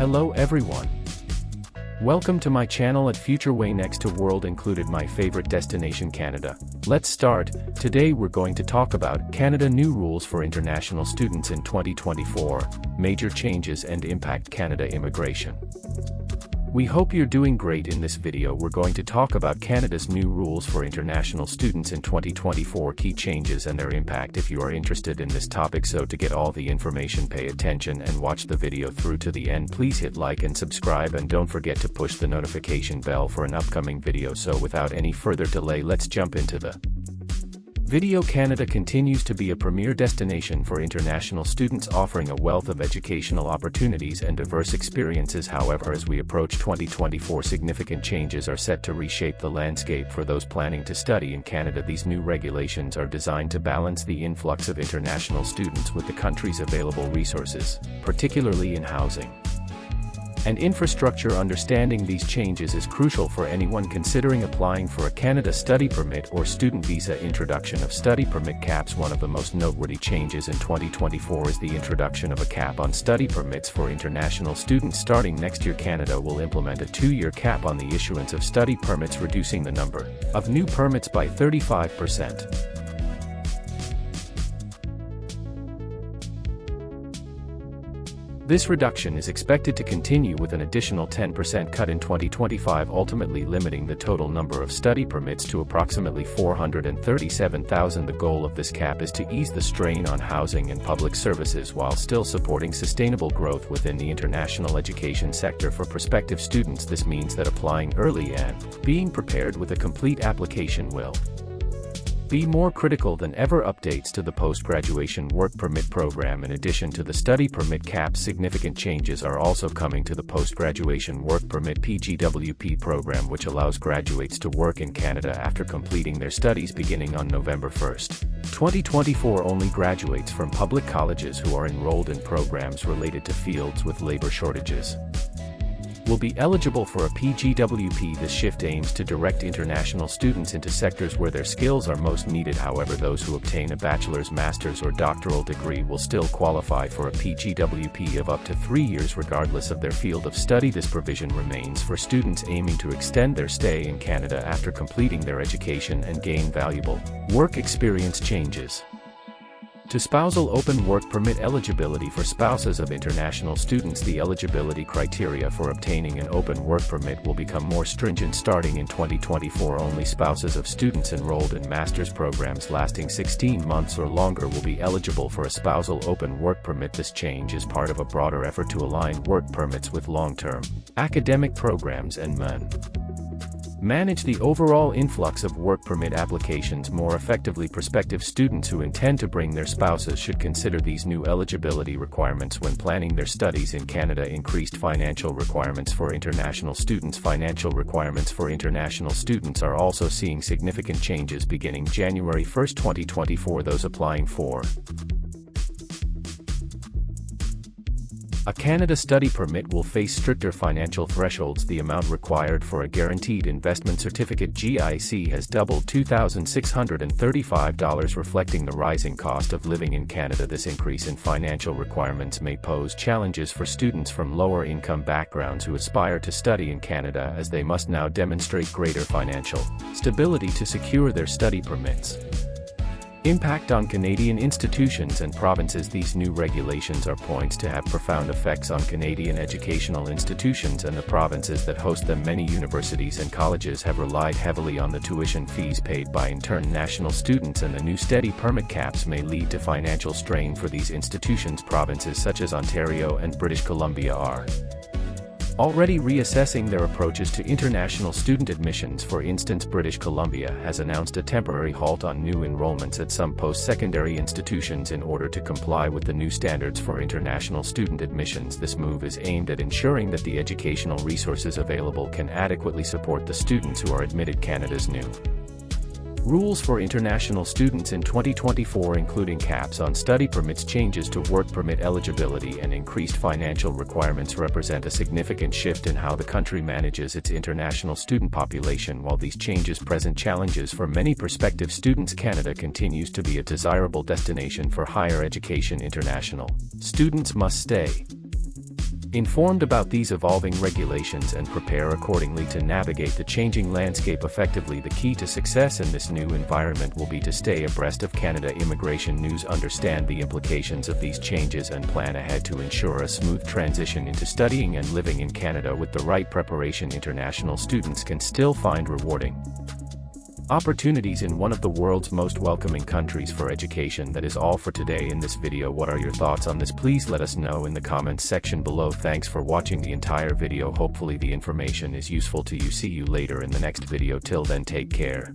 Hello everyone. Welcome to my channel at Future Way Next to World included my favorite destination Canada. Let's start. Today we're going to talk about Canada new rules for international students in 2024, major changes and impact Canada immigration. We hope you're doing great. In this video we're going to talk about Canada's new rules for international students in 2024, key changes and their impact. If you are interested in this topic, so to get all the information, pay attention and watch the video through to the end. Please hit like and subscribe and don't forget to push the notification bell for an upcoming video. So without any further delay, let's jump into the video. Canada continues to be a premier destination for international students, offering a wealth of educational opportunities and diverse experiences. However, as we approach 2024, significant changes are set to reshape the landscape for those planning to study in Canada. These new regulations are designed to balance the influx of international students with the country's available resources, particularly in housing and infrastructure. Understanding these changes is crucial for anyone considering applying for a Canada study permit or student visa. Introduction of study permit caps. One of the most noteworthy changes in 2024 is the introduction of a cap on study permits for international students. Starting next year, Canada will implement a 2-year cap on the issuance of study permits, reducing the number of new permits by 35%. This reduction is expected to continue with an additional 10% cut in 2025, ultimately limiting the total number of study permits to approximately 437,000. The goal of this cap is to ease the strain on housing and public services while still supporting sustainable growth within the international education sector for prospective students. This means that applying early and being prepared with a complete application will be more critical than ever. Updates to the post-graduation work permit program. In addition to the study permit caps, significant changes are also coming to the post-graduation work permit (PGWP) program, which allows graduates to work in Canada after completing their studies. Beginning on November 1, 2024, only graduates from public colleges who are enrolled in programs related to fields with labor shortages will be eligible for a PGWP. This shift aims to direct international students into sectors where their skills are most needed. However, those who obtain a bachelor's, master's, or doctoral degree will still qualify for a PGWP of up to 3 years regardless of their field of study. This provision remains for students aiming to extend their stay in Canada after completing their education and gain valuable work experience. Changes to spousal open work permit eligibility for spouses of international students. The eligibility criteria for obtaining an open work permit will become more stringent starting in 2024. Only spouses of students enrolled in master's programs lasting 16 months or longer will be eligible for a spousal open work permit. This change is part of a broader effort to align work permits with long-term academic programs and manage the overall influx of work permit applications more effectively. Prospective students who intend to bring their spouses should consider these new eligibility requirements when planning their studies in Canada. Increased financial requirements for international students. Financial requirements for international students are also seeing significant changes beginning January 1, 2024. Those applying for a Canada study permit will face stricter financial thresholds. The amount required for a guaranteed investment certificate (GIC) has doubled to $2,635, reflecting the rising cost of living in Canada. This increase in financial requirements may pose challenges for students from lower income backgrounds who aspire to study in Canada, as they must now demonstrate greater financial stability to secure their study permits. Impact on Canadian institutions and provinces. These new regulations are poised to have profound effects on Canadian educational institutions and the provinces that host them. Many universities and colleges have relied heavily on the tuition fees paid by international students, and the new study permit caps may lead to financial strain for these institutions. Provinces such as Ontario and British Columbia are already reassessing their approaches to international student admissions. For instance, British Columbia has announced a temporary halt on new enrollments at some post-secondary institutions in order to comply with the new standards for international student admissions. This move is aimed at ensuring that the educational resources available can adequately support the students who are admitted. Canada's new rules for international students in 2024, including caps on study permits, changes to work permit eligibility, and increased financial requirements, represent a significant shift in how the country manages its international student population. While these changes present challenges for many prospective students, Canada continues to be a desirable destination for higher education. International students must stay Informed about these evolving regulations and prepare accordingly to navigate the changing landscape effectively. The key to success in this new environment will be to stay abreast of Canada immigration news, understand the implications of these changes, and plan ahead to ensure a smooth transition into studying and living in Canada. With the right preparation, international students can still find rewarding opportunities in one of the world's most welcoming countries for education. That is all for today in this video. What are your thoughts on this? Please let us know in the comments section below. Thanks for watching the entire video. Hopefully the information is useful to you. See you later in the next video. Till then, take care.